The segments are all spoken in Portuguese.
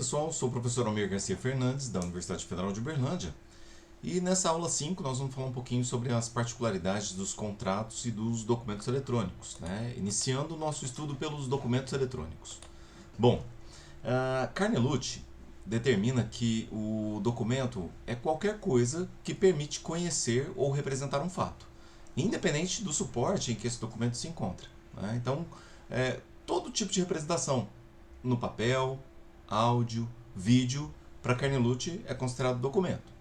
pessoal, sou o professor Almir Garcia Fernandes, da Universidade Federal de Uberlândia. E nessa aula 5 nós vamos falar um pouquinho sobre as particularidades dos contratos e dos documentos eletrônicos, né? Iniciando o nosso estudo pelos documentos eletrônicos. Bom, Carnelucci determina que o documento é qualquer coisa que permite conhecer ou representar um fato, independente do suporte em que esse documento se encontra, né? Então, todo tipo de representação no papel, áudio, vídeo, para Carnelucci é considerado documento.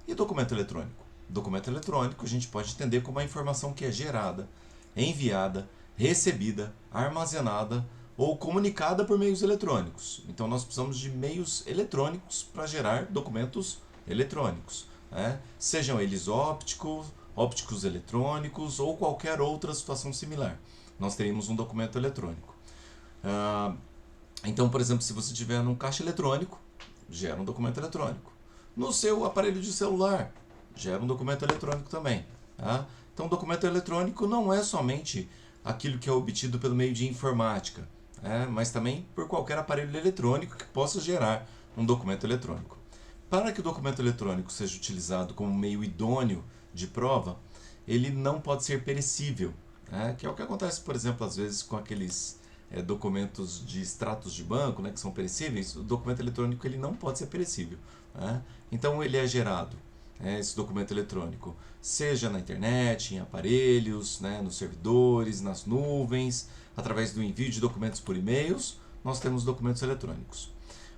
E documento eletrônico? Documento eletrônico a gente pode entender como a informação que é gerada, enviada, recebida, armazenada ou comunicada por meios eletrônicos. Então nós precisamos de meios eletrônicos para gerar documentos eletrônicos, né? Sejam eles ópticos eletrônicos ou qualquer outra situação similar. Nós teríamos um documento eletrônico. Então, por exemplo, se você tiver num caixa eletrônico, gera um documento eletrônico. No seu aparelho de celular, gera um documento eletrônico também. Tá? Então, documento eletrônico não é somente aquilo que é obtido pelo meio de informática, mas também por qualquer aparelho eletrônico que possa gerar um documento eletrônico. Para que o documento eletrônico seja utilizado como meio idôneo de prova, ele não pode ser perecível, que é o que acontece, por exemplo, às vezes com aqueles documentos de extratos de banco, que são perecíveis. O documento eletrônico ele não pode ser perecível. Então ele é gerado, esse documento eletrônico, seja na internet, em aparelhos, nos servidores, nas nuvens, através do envio de documentos por e-mails, nós temos documentos eletrônicos.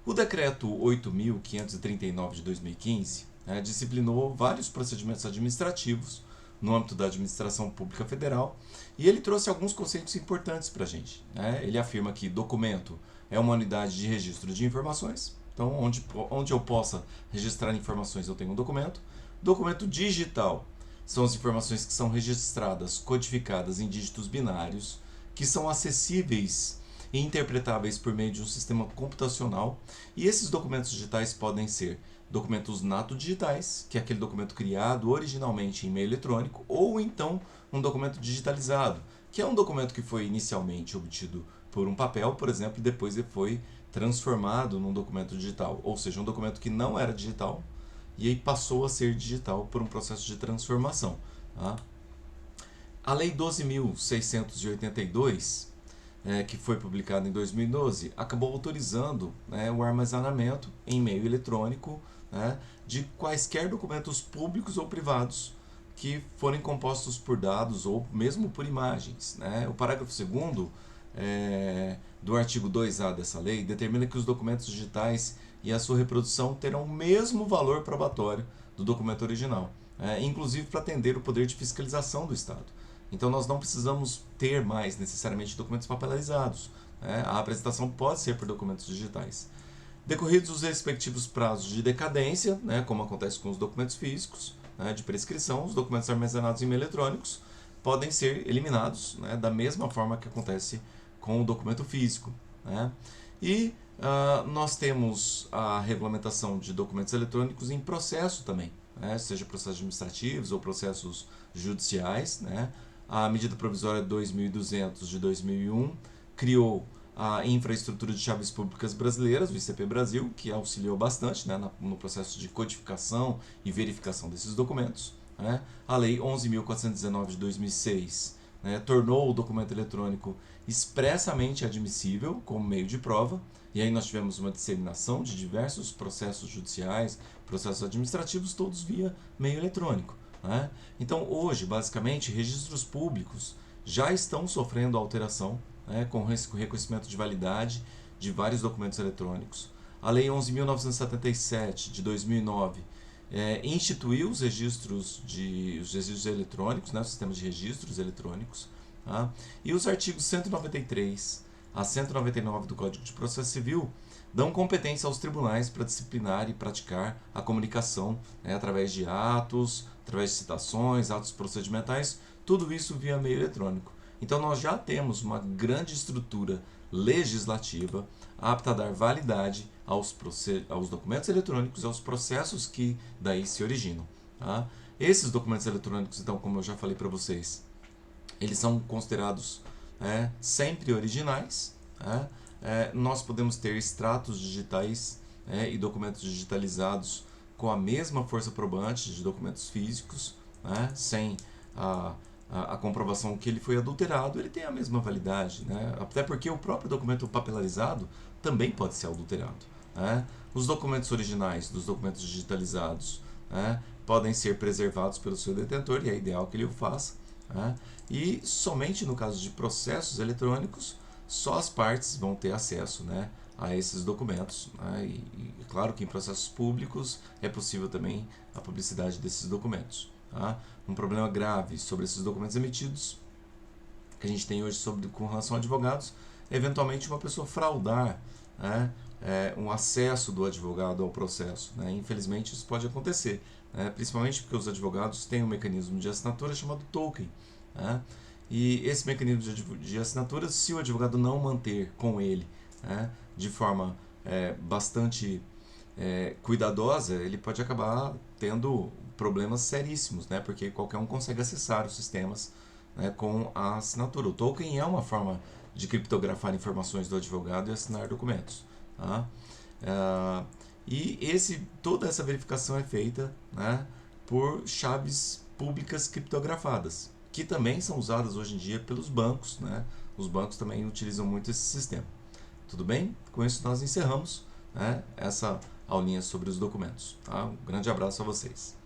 O decreto 8.539 de 2015 disciplinou vários procedimentos administrativos no âmbito da administração pública federal, e ele trouxe alguns conceitos importantes para a gente. Ele afirma que documento é uma unidade de registro de informações, então onde eu possa registrar informações eu tenho um documento. Documento digital são as informações que são registradas, codificadas em dígitos binários, que são acessíveis e interpretáveis por meio de um sistema computacional, e esses documentos digitais podem ser documentos nato-digitais, que é aquele documento criado originalmente em meio eletrônico, ou então um documento digitalizado, que é um documento que foi inicialmente obtido por um papel, por exemplo, e depois ele foi transformado num documento digital, ou seja, um documento que não era digital e aí passou a ser digital por um processo de transformação. A Lei 12.682, que foi publicada em 2012, acabou autorizando o armazenamento em meio eletrônico de quaisquer documentos públicos ou privados que forem compostos por dados ou mesmo por imagens. O parágrafo 2º do artigo 2A dessa lei determina que os documentos digitais e a sua reprodução terão o mesmo valor probatório do documento original, inclusive para atender o poder de fiscalização do Estado. Então nós não precisamos ter mais necessariamente documentos papelarizados. A apresentação pode ser por documentos digitais. Decorridos os respectivos prazos de decadência, como acontece com os documentos físicos, de prescrição, os documentos armazenados em meio eletrônicos podem ser eliminados, da mesma forma que acontece com o documento físico. E nós temos a regulamentação de documentos eletrônicos em processo também, seja processos administrativos ou processos judiciais. A medida provisória 2.200 de 2001 criou a Infraestrutura de Chaves Públicas Brasileiras, o ICP Brasil, que auxiliou bastante no processo de codificação e verificação desses documentos. A Lei 11.419 de 2006 tornou o documento eletrônico expressamente admissível como meio de prova, e aí nós tivemos uma disseminação de diversos processos judiciais, processos administrativos, todos via meio eletrônico. Então hoje, basicamente, registros públicos já estão sofrendo alteração com o reconhecimento de validade de vários documentos eletrônicos. A Lei 11.977 de 2009 instituiu os registros eletrônicos, os sistemas de registros eletrônicos, e os artigos 193 a 199 do Código de Processo Civil dão competência aos tribunais para disciplinar e praticar a comunicação através de atos, através de citações, atos procedimentais, tudo isso via meio eletrônico. Então nós já temos uma grande estrutura legislativa apta a dar validade aos documentos eletrônicos e aos processos que daí se originam. Esses documentos eletrônicos, então, como eu já falei para vocês, eles são considerados sempre originais. Nós podemos ter extratos digitais né, e documentos digitalizados com a mesma força probante de documentos físicos, né, sem a comprovação que ele foi adulterado, ele tem a mesma validade, né? Até porque o próprio documento papelarizado também pode ser adulterado, né? Os documentos originais dos documentos digitalizados, né, podem ser preservados pelo seu detentor, e é ideal que ele o faça, né? E somente no caso de processos eletrônicos, só as partes vão ter acesso, né, a esses documentos, né? E claro que em processos públicos é possível também a publicidade desses documentos. Tá? Um problema grave sobre esses documentos emitidos que a gente tem hoje com relação a advogados é eventualmente uma pessoa fraudar, né, um acesso do advogado ao processo, né? Infelizmente isso pode acontecer, né? Principalmente porque os advogados têm um mecanismo de assinatura chamado token, né? E esse mecanismo de assinatura, se o advogado não manter com ele, né, de forma bastante cuidadosa, ele pode acabar tendo problemas seríssimos, né? Porque qualquer um consegue acessar os sistemas, né, com a assinatura. O token é uma forma de criptografar informações do advogado e assinar documentos. Tá? E toda essa verificação é feita, né, por chaves públicas criptografadas, que também são usadas hoje em dia pelos bancos. Né? Os bancos também utilizam muito esse sistema. Tudo bem? Com isso nós encerramos, né, essa aulinha sobre os documentos. Tá? Um grande abraço a vocês.